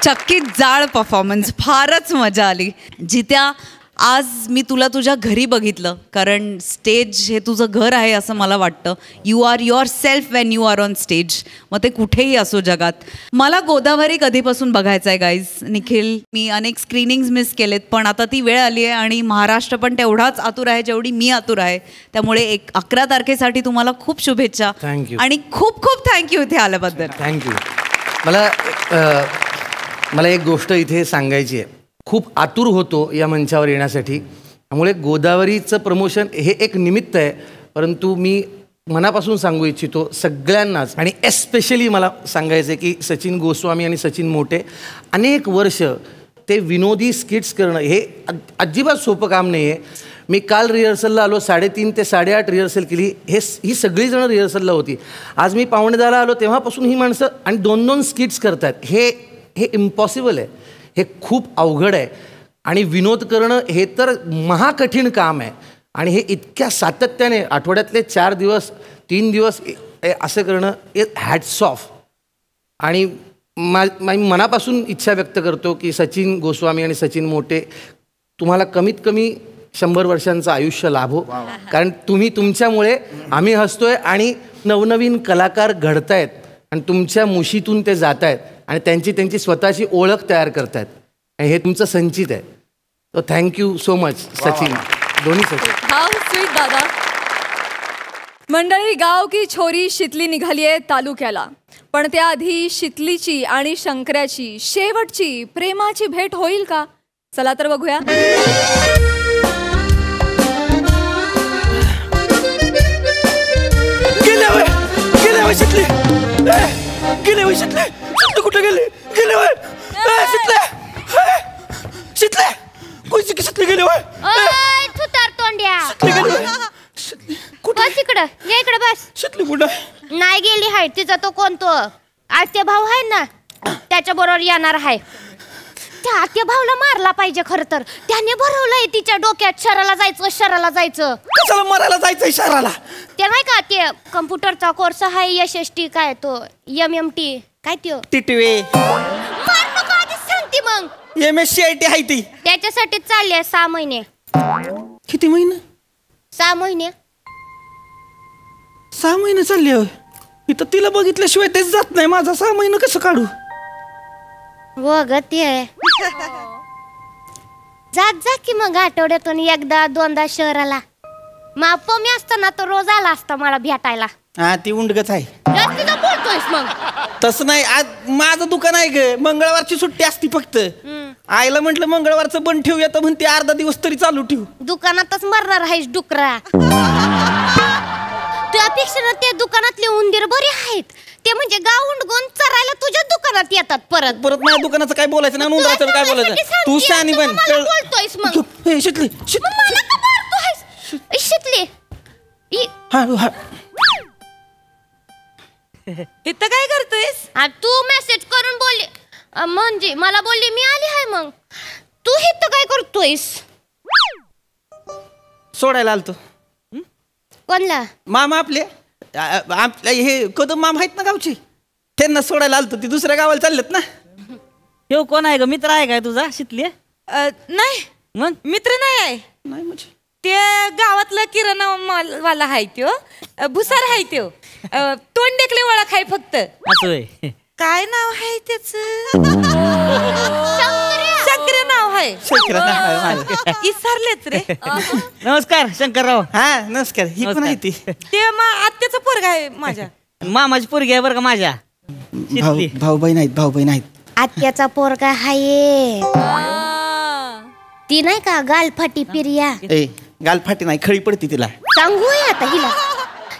चक्कीत जाळ परफॉर्मन्स, फारच मजा आली. जित्या आज मी तुला तुझ्या घरी बघितलं, कारण स्टेज हे तुझं घर आहे असं मला वाटतं. You are yourself when you are on stage, मग ते कुठेही असो जगात. मला गोदावरी कधीपासून बघायचं आहे गाईज. निखिल, मी अनेक स्क्रीनिंग्स मिस केलेत, पण आता ती वेळ आली आहे आणि महाराष्ट्र पण तेवढाच आतुर आहे जेवढी मी आतुर आहे. त्यामुळे 11 तारखेसाठी तुम्हाला खूप शुभेच्छा. थँक्यू. आणि खूप खूप थँक्यू इथे आल्याबद्दल. थँक्यू. मला एक गोष्ट इथे सांगायची आहे. खूप आतुर होतो या मंचावर येण्यासाठी, त्यामुळे गोदावरीचं प्रमोशन हे एक निमित्त आहे, परंतु मी मनापासून सांगू इच्छितो सगळ्यांनाच, आणि एस्पेशली मला सांगायचं आहे की सचिन गोस्वामी आणि सचिन मोटे अनेक वर्ष ते विनोदी स्किट्स करणं हे अजिबात सोपं काम नाही आहे. मी काल रिहर्सलला आलो, 3:30 ते 8:30 रिहर्सल केली. ही सगळीजणं रिहर्सलला होती. आज मी 9:45 आलो तेव्हापासून ही माणसं आणि 2-2 स्किट्स करतात. हे इम्पॉसिबल आहे, हे खूप अवघड आहे. आणि विनोद करणं हे तर महाकठीण काम आहे. आणि हे इतक्या सातत्याने आठवड्यातले 4 दिवस 3 दिवस असं करणं हॅट्स ऑफ. आणि मी मनापासून इच्छा व्यक्त करतो की सचिन गोस्वामी आणि सचिन मोटे, तुम्हाला कमीत कमी 100 वर्षांचं आयुष्य लाभो. कारण तुमच्यामुळे आम्ही हसतोय आणि नवनवीन कलाकार घडतायत आणि तुमच्या मुशीतून ते जात आहेत आणि त्यांची स्वतःची ओळख तयार करत आहेत. आणि हे तुमचं संचित आहे. तो थँक्यू सो मच सचिन, दोन्ही सचिन. हाऊ स्वीट दादा. मंडळी, गाव की छोरी शितली निघाली आहे तालुक्याला, पण त्याआधी शितलीची आणि शंकराची शेवटची प्रेमाची भेट होईल का? चला तर बघूया. शितली कुठे गेली? शितले कोणची शितली गेली? इकडे बस. शितली कुठं नाही गेली आहे, तिचा तो कोणतो आत्या भाऊ आहे ना, त्याच्या बरोबर येणार आहे. त्या आत्या भाऊला मारला पाहिजे. खर तर त्याने भरवलंय तिच्या डोक्यात शहराला जायचं. कशाला मारायला जायचं शहराला? ते नाही का, ते कम्प्युटरचा कोर्स आहे SST, काय तो MMT काय त्यो टिटवे मार नको, आधीच सांगते. मग MSCIT आहे ती, त्याच्यासाठी चालले 6 महिने. किती महिने? 6 महिने. 6 महिने चालले. इथं तिला बघितल्याशिवाय तेच जात नाही. माझा 6 महिने कसं काढू? वगत आहे. जा की मग आठवड्यातून 1-2दा शहराला. माप मी असताना तो रोज आला असता मला भेटायला. हा, ती उंडगच आहे. जास्तीला बोलतोयस मग. तसं नाही, आज माझं दुकान आहे ग, मंगळवारची सुट्टी असती फक्त. आईला म्हटलं मंगळवारचं बंद ठेवूया, तर म्हणते अर्धा दिवस तरी चालू ठेवू. दुकानातच मरणार आहेस डुकरा. त्यापेक्षा ते दुकानातले उंदीर बरे आहेत. ते म्हणजे गाव उंडगून चरायला तुझ्या दुकानात येतात. परत माझ्या दुकानाचं काय बोलायचं ना, उंदराचं काय बोलायचं? तू शानी बन. बोलतोयस मग. शितली इथं काय करतोयस? तू मेसेज करून बोलली, म्हणजे मला बोलली मी आली आहे. मग तू इथं काय करतोयस? सोडायला आलतो. कोणला? मामा आपले आपल्या हे कदम मामा आहेत ना गावची, त्यांना सोडायला आलतो. ती दुसऱ्या गावाला चाललेत ना. हे कोण आहे ग? मित्र आहे काय तुझा शितले? नाही मग मित्र नाही आहे. नाही म्हणजे ते गावातला किराणा वाला आहे त्यो, भुसार आहे त्यो, तोंड देखले ओळख आहे फक्त. असं आहे. काय नाव आहे त्याच? शंकर्या नाव आहे. इसरलेच रे. नमस्कार शंकरराव. हा नमस्कार. ही पण आहे ती. ते आत्याचा पोरगा आहे माझ्या. मामाची पोरगी आहे बरं का माझ्या. भाऊ बहीण आहेत, भाऊ बहीण आहेत. आत्याचा पोरगा हाये. ती नाही का गालफाटी पिरिया? गालफाटी नाही, खळी पडती तिला. सांगूया आता हिला.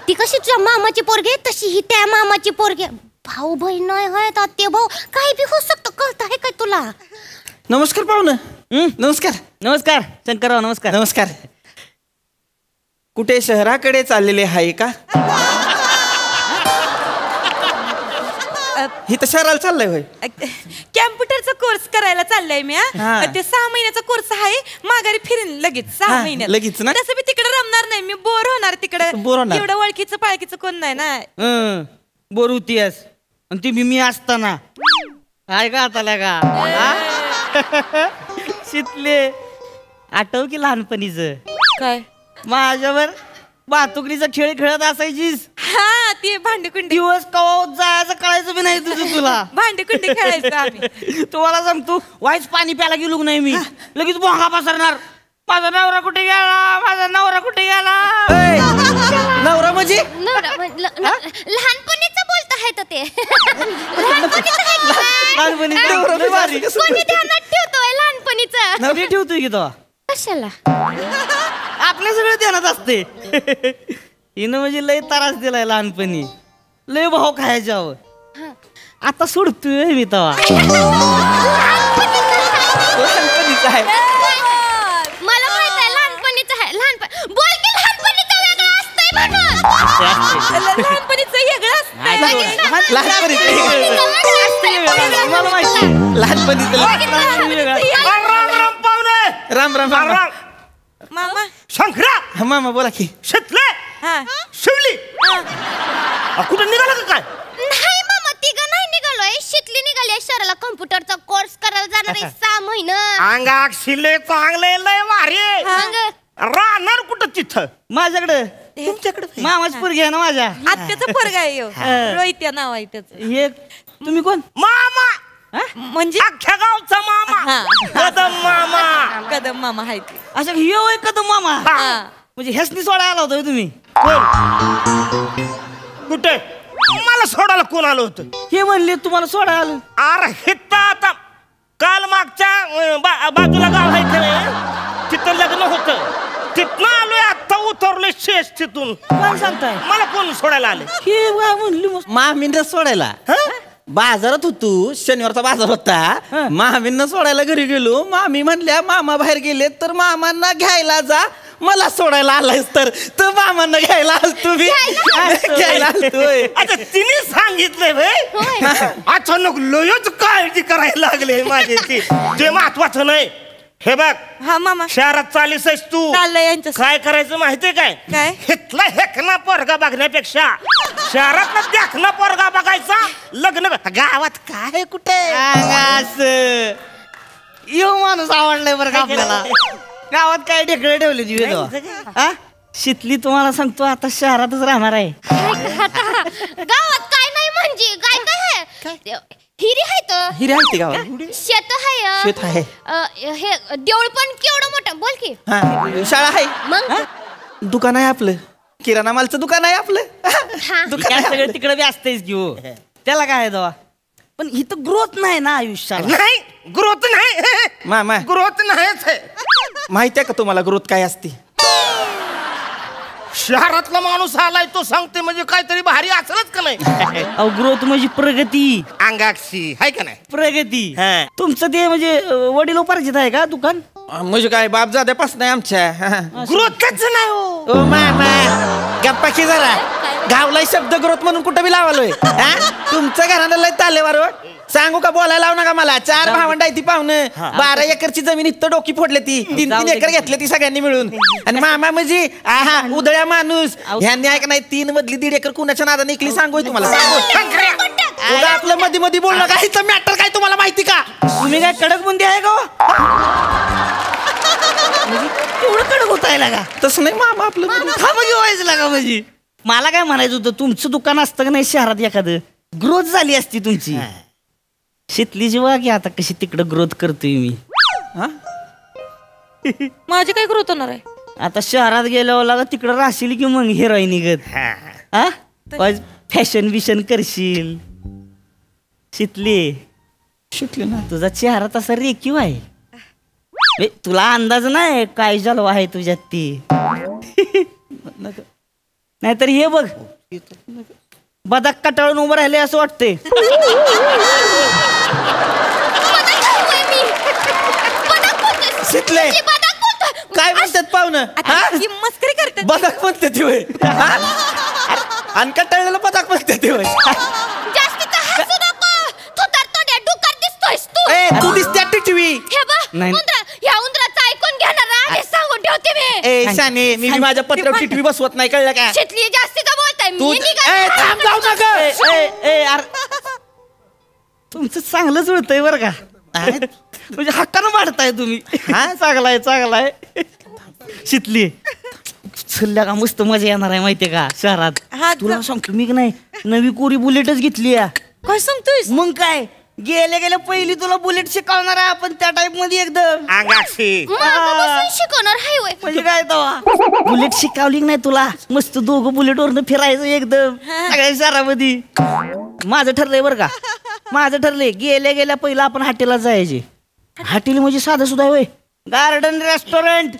ती कशी तुझ्या मामाची पोरगी आहे तशी ही त्या मामाची पोरगी. भाऊ बहीण नाही आहेत, आत्या भाऊ काही बी होऊ शकतं. कळत आहे काय तुला? नमस्कार पाहुणं. नमस्कार. नमस्कार शंकरराव. नमस्कार. नमस्कार. कुठे शहराकडे चाललेले आहे का? ही तर शहराला चाललंय होय. कॅम्प्युटरचा कोर्स करायला चाललाय मी. ते 6 महिन्याचा कोर्स आहे. माघारी फिरेन लगेच 6 महिन्यात. लगेच ना? तसं मी तिकडे रमणार नाही. मी बोर होणार तिकडे. बोर होणार. एवढं ओळखीचं पाळखीचं कोण नाही ना. बोर होतीयस आणि ती मी असताना काय का आता का शितले आठव की लहानपणीच काय माझ्यावर वाहतुकीचा खेळ खेळत असायचीस. हा ते भांडेकुंडी दिवस कवा जायचं कळायचं बी नाही तुझं तुला. भांडेकुंडी खेळायचं आम्ही. तुम्हाला सांगतो वाईच पाणी प्यायला गेलो नाही मी लगेच बोंगा पसरणार. माझा नवरा कुठे गेला, माझा नवरा कुठे गेला. नवरा म्हणजे लहानपणीच बोलत आहे ते. कोणी ध्यानात ठेवतोय लहानपणीच? नवरी ठेवतोय की तो कशाला? आपल्या सगळं ध्यानात असते. हिनं म्हणजे लय त्रास दिलाय लहानपणी, लय भाव खायच्यावर. आता सोडतोय मी तवा. मला माहित आहे लहानपणीच आहे. लहानपण बोल की लहानपणीचं वेगळं असतंय म्हणून. लहानपणीचं वेगळं असतंय. राम राम राम. मामा शंकरा. मामा बोला की. शितले. शिवली. कुठे निघाला का काय? नाही मामा, तिघं नाही निघालोय. शितली निघाली शहराला कम्प्युटरचा कोर्स करायला जाणार आहे 6 महिने. अंगाक शिले चांगले लय वारे. राहणार कुठं तिथं? माझ्याकडे. तुमच्याकडे मामाची पोरगी आहे ना माझ्या. आत्याचा पोरगा आहे. रोहित या नाव आहे त्याचं. हे तुम्ही कोण? मामा म्हणजे अख्ख्या गावचा मामा. कदम मामा. कदम मामा आहे ते. अच्छा हे होय कदम मामा. म्हणजे हेसनी सोडायला आला होता तुम्ही? कुठे? मला सोडायला कोण आलं होतं? हे म्हणले तुम्हाला सोडायला आलं. अरे हिता आता काल मागच्या बाजूला गाव आहे तिथं लग्न होतं. तिथनं आलोय आता उतरलोय शेष तिथून. काय सांगताय? मला कोण सोडायला आले? हे म्हणली मामींना सोडायला बाजारात होतो. शनिवारचा बाजार होता. मामींना सोडायला घरी गेलो. मामी म्हणल्या मामा बाहेर गेले तर मामांना घ्यायला जा. मला सोडायला आलायस तर मामांना घ्यायला आल तुम्ही. घ्यायला आलतोय. अच्छा तिने सांगितलंय भाई. अचानक लयच काळजी करायला लागले माझी ती. जे महत्वाचं नाही. हे बघ हा मामा शहरात चालीस तू. काय करायचं माहितीये काय? काय? हितला हेकना पोरगा बघण्यापेक्षा शहरातला देखना पोरगा बघायचा. लग्न गावात काय कुठे यो माणूस आवडलाय बरं का आपल्याला. गावात काय ढेकळे ठेवले जीवे. शितली तुम्हाला सांगतो आता शहरातच राहणार आहे. गावात काय नाही म्हणजे काय काय हिरी आहे. हिरे आहे ते गावात. शेत आहे. शेत आहे. हे देऊळ पण केवढं मोठं. बोल की. शाळा आहे. मग दुकान आहे आपलं. किराणा मालचं दुकान आहे आपलं. दुकान सगळं तिकडे बी असतेच की हो. त्याला काय आहे दवा. पण इथं ग्रोथ नाही ना आयुष्यात. नाही ग्रोथ नाही. मामा ग्रोथ नाहीच आहे. माहिती आहे का तुम्हाला ग्रोथ काय असते? शहरातला माणूस आलाय तो सांगते म्हणजे काहीतरी भारी असलच का नाही? अहो ग्रोथ म्हणजे प्रगती. अंगाक्षी आहे का नाही? प्रगती. तुमचं ते म्हणजे वडिलोपार्जित आहे का दुकान? म्हणजे काय बाप जाद्यापासून आहे आमच्या. ग्रोथच नाही हो. मामा गप्पा की जरा. गावलाय शब्द ग्रोथ म्हणून कुठं बी लावलोय तुमचं घरानं लय तालेवार सांगू का बोलायला लावू नका मला 4 भावंड आहे ती पाहुणं 12 एकरची जमीन इथं डोकी फोडली ती 3 एकर घेतली ती सगळ्यांनी मिळून आणि मामा म्हणजे आहा उदळ्या माणूस ह्यांनी ऐक नाही 3 मधली 1.5 एकर कुणाच्या नादाने इकली सांगू तुम्हाला सांगू आपलं मध्ये मध्ये बोलणं का हिचं मॅटर काय तुम्हाला माहिती का तुम्ही काय कडक बुंदी आहे का एवढं कडक होता लागा तसं नाही मामा आपलं व्हायचं लागा म्हणजे मला काय म्हणायचं होतं तुमचं दुकान असतं का नाही शहरात एखादं ग्रोथ झाली असती तुमची शितली जेव्हा की आता कशी तिकडं ग्रोथ करतोय मी माझी काय ग्रोथ होणार आहे आता शहरात गेल्यावर लागा तिकडं राहशील की मग हिरोईन निघत फॅशन बिशन करशील शितली ना तुझा चेहरा तसा रेखीव आहे तुला अंदाज नाही काय झालं आहे तुझ्यात ती नाहीतर हे बघ बदक कटाळून उभं राहिले असं वाटतंय शितले काय म्हणतात पाहुणं मस्करी करते बदक म्हणते ती होय आणि कटाळलेलं बदक म्हणते ती होय तू दिसते टिटवी ह्या उंदराचं ऐकून घेणार हे सांगून ठेवते मी शाने मी माझ्या पत्रावर टिटवी बसवत नाही कळलं का शितली जास्तीचं बोलताय तू थांब जाऊ नका तुमचं चांगलं जुळतंय बरं का म्हणजे हक्कानं वाढताय तुम्ही चांगलाय शितली सल्ल्या का मस्त मजा येणार आहे माहितीये का शहरात तुला सांगतो मी नाही नवी कोरी बुलेटच घेतली काय सांगतोय मग काय गेल्या पहिली तुला बुलेट शिकवणार आहे आपण त्या टाइप मध्ये एकदम शिकवणार हाय म्हणजे काय तवा बुलेट शिकवली नाही तुला मस्त दोघं बुलेट वरनं फिरायचं एकदम सगळ्या शहरामध्ये माझं ठरलंय बरं का माझं ठरलंय गेल्या पहिला आपण हॉटेलला जायचे हॉटेल म्हणजे साधं सुद्धा होय गार्डन रेस्टॉरंट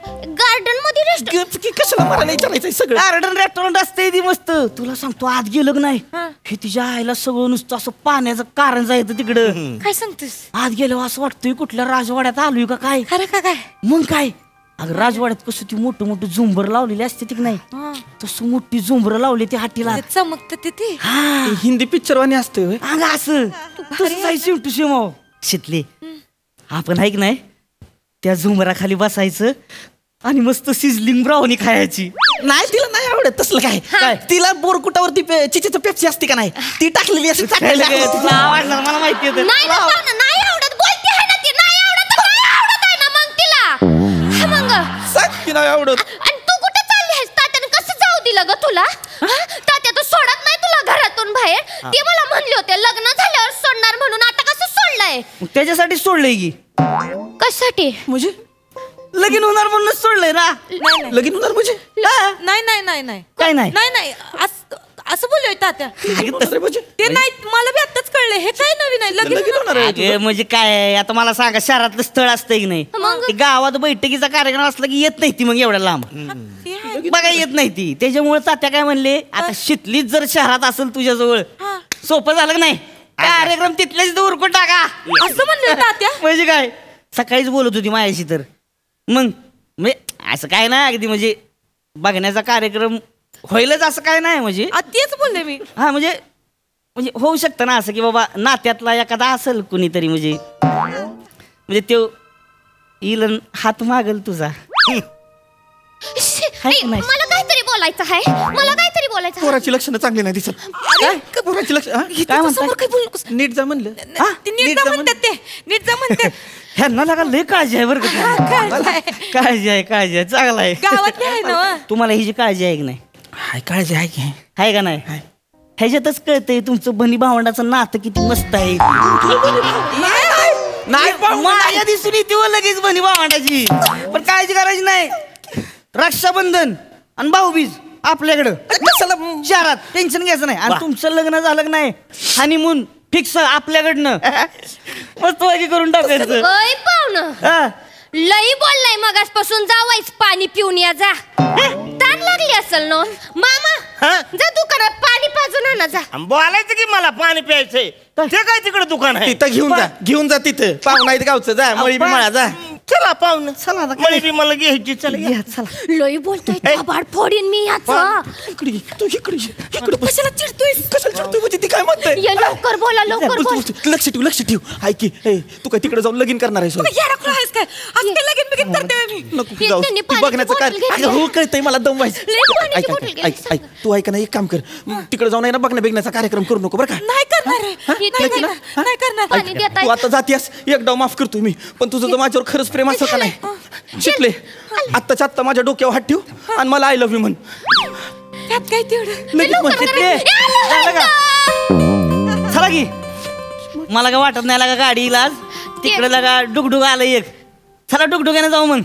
कशाला मला विचारायचं सगळं गार्डन रेस्टॉरंट असते ती मस्त तुला सांगतो आत गेलं की नाही हे तिच्या आईला सगळं नुसतं असं पाण्याचं कारण जायचं तिकडं काय सांगतोस आत गेलो असं वाटतंय कुठल्या राजवाड्यात आलोय का काय खरं का काय मग काय अगं राजवाड्यात कसं ती मोठं झुंबर लावलेली असते ती नाही तसं मोठी झुंबर लावली ती हाटीला चमकत तिथे हिंदी पिक्चर वाणी असते अगं असं तसं शिमाव शितले आपण ऐक नाही त्या झुंबराखाली बसायचं आणि मस्त सिझलिंग ब्राउनी खायची नाही तिला नाही आवडत तसलं काय तिला बोरकुटावरती चिचीचं पेप्सी असते का नाही ती टाकलेली असते आवडणार मला माहिती नाही आवडत बोलते आहे ना ती नाही आवडत आहे ना मग तिला मग सांग नाही आवडत आणि तू कुठे चालली आहेस तात्याने कसं जाऊ दिलं ग तुला तात्या तू सोडत नाही तुला घरातून बाहेर ते मला म्हणले होते लग्न झाल्यावर सोडणार म्हणून आता कसं सोडलंय त्याच्यासाठी सोडलंय की कशासाठी म्हणजे लगीन होणार म्हणूनच सोडलंय ना लगीन होणार म्हणजे नाही काय नाही असं बोललोय तात्या ते नाही मला बी आताच कळलंय हे काय नवीन आहे लगीन म्हणजे काय आता मला सांगा शहरातलं स्थळ असतंय की नाही गावात बैठकीचा कार्यक्रम असला की येत नाही ती मग एवढ्या लांब बघा येत नाही ती त्याच्यामुळे तात्या काय म्हणले आता शितलीच जर शहरात असेल तुझ्याजवळ सोपं झालं की नाही कार्यक्रम तिथल्याच दूर उरकून टाका असं म्हणले तात्या म्हणजे काय सकाळीच बोलत होती माझ्याशी तर मग असं काय नाही अगदी म्हणजे बघण्याचा कार्यक्रम होईलच असं काय नाही म्हणजे तेच बोलले मी म्हणजे होऊ शकतं ना असं की बाबा नात्यातला एखादा असेल कुणीतरी म्हणजे तो येईल हात मागल तुझा मला काहीतरी बोलायचं आहे पोराची लक्षणं चांगली नाही दिसत पोराची लक्षण काय म्हणतात नीट जा म्हणलं नीट जा म्हणतात ह्यांना लागा लय काळजी आहे बरं का काळजी आहे चांगला आहे गावात आहे ना तुम्हाला ही जी काळजी आहे की नाही काळजी आहे की आहे का नाही ह्याच्यातच कळतंय तुमचं बनी भावंडाचं नातं किती मस्त आहे नाही दिसून येते लगेच बनी भावंडाची पण काळजी करायची नाही रक्षाबंधन आणि भाऊबीज आपल्याकडं शहरात टेन्शन घ्यायचं नाही आणि तुमचं लग्न झालं की नाही हनीमून फिक्स आपल्याकडनं मस्त वागी करून टाकायचं पाहुणं लई बोललाय मगासपासून जावायच पाणी पिऊन या जा ताण लागली असेल ना मामा जा दुकानात पाणी पाजून आणा जा बोलायचं की मला पाणी प्यायचंय ते काय तिकडे दुकान आहे तिथं घेऊन जा तिथं पाहुणा गावचं जा मळी मळा जा चला पाहुणं चला आता मळी बी मला घ्यायची चला या, चला लई बोलतोय थोबाड फोडीन मी याचा इकडे ये, तू इकडे ये, इकडे बस. कशाला चिडतोय कशाला चिडतोय म्हणजे ती काय म्हणते ये लवकर बोला लवकर बोल लक्ष ठेव ऐक की ए, तू काय तिकडे जाऊन लगीन करणार आहेस होय? नको हे जाऊ त्यांनी ती पाण्याची बघण्याचं काय बॉटल घेतली. अगं, हो कळतंय मला दम व्हायचं लय पाण्याची ऐक बॉटल ऐक घेतली ऐक ऐक तू ऐक ना एक काम कर तिकडे जाऊन आहे ना बघण्या बिघण्याचा कार्यक्रम करू नको बरं का नाही करणार नाही करणार पाणी ऐक, देताय तू आता जातीस एकदा माफ करतो मी पण तुझं तर माझ्यावर खरंच प्रेम असं का नाही शिकले आत्ताच्या आत्ता माझ्या डोक्यावर हात ठेव आणि मला आय लव्ह यू म्हण काय तेवढं लगेच म्हण. चला की मला काय वाटत नाही लागा गाडी इलाज तिकडे लागा डुगडुग आलं एक चला डुगडुगाने जाऊ मग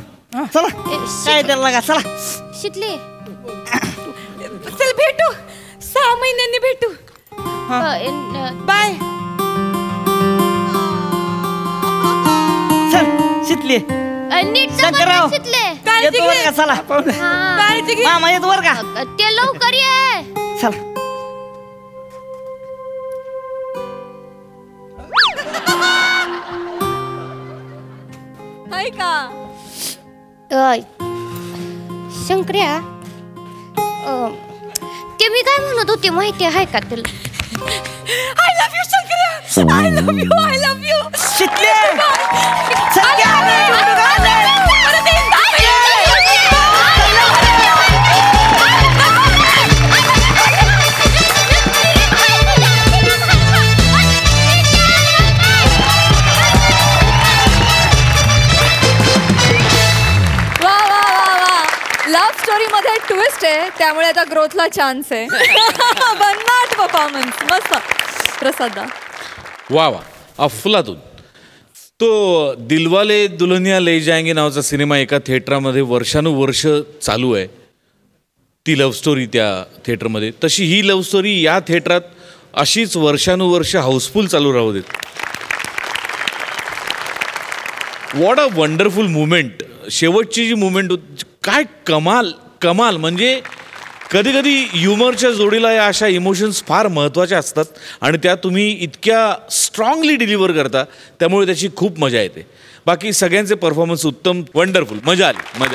चला काय त्याला लागा चला शिकले चल भेटू 6 महिन्यांनी भेटू बाय चल शितली नीट शंकरराव. शिकले येतो बरं का चला मामा येतो बरं का ते लवकर ये चला हाय का शंकर्या ते मी काय म्हणत होते माहिती आहे का तुला आय लव्ह यू शंकर्या आय लव्ह यू शितले लव्ह स्टोरी मध्ये ट्विस्ट आहे त्यामुळे आता ग्रोथला चान्स आहे भन्नाट परफॉर्मन्स मस्त प्रसादा वा वा अफलातून तो दिलवाले दुल्हनिया ले जाएंगे नावाचा सिनेमा एका थिएटरमध्ये वर्षानुवर्ष चालू आहे ती लव्ह स्टोरी त्या थिएटरमध्ये तशी ही लव्ह स्टोरी या थिएटरात अशीच वर्षानुवर्ष हाऊसफुल चालू राहू देत वॉट अ वंडरफुल मुमेंट शेवटची जी मुमेंट काय कमाल कमाल म्हणजे कधी कधी ह्युमरच्या जोडीला या अशा इमोशन्स फार महत्त्वाच्या असतात आणि त्या तुम्ही इतक्या स्ट्रॉंगली डिलिव्हर करता त्यामुळे त्याची खूप मजा येते बाकी सगळ्यांचे परफॉर्मन्स उत्तम वंडरफुल मजा आली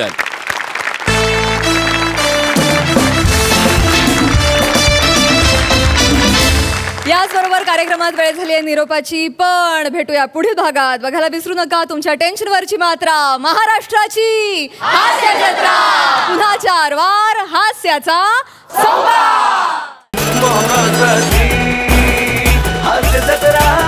याचबरोबर कार्यक्रमात वेळ झाली आहे निरोपाची पण भेटूया पुढील भागात बघायला विसरू नका तुमच्या टेन्शनवरची मात्रा महाराष्ट्राची हास्य जत्रा पुन्हा 4 वार हास्याचा हास्य जत्रा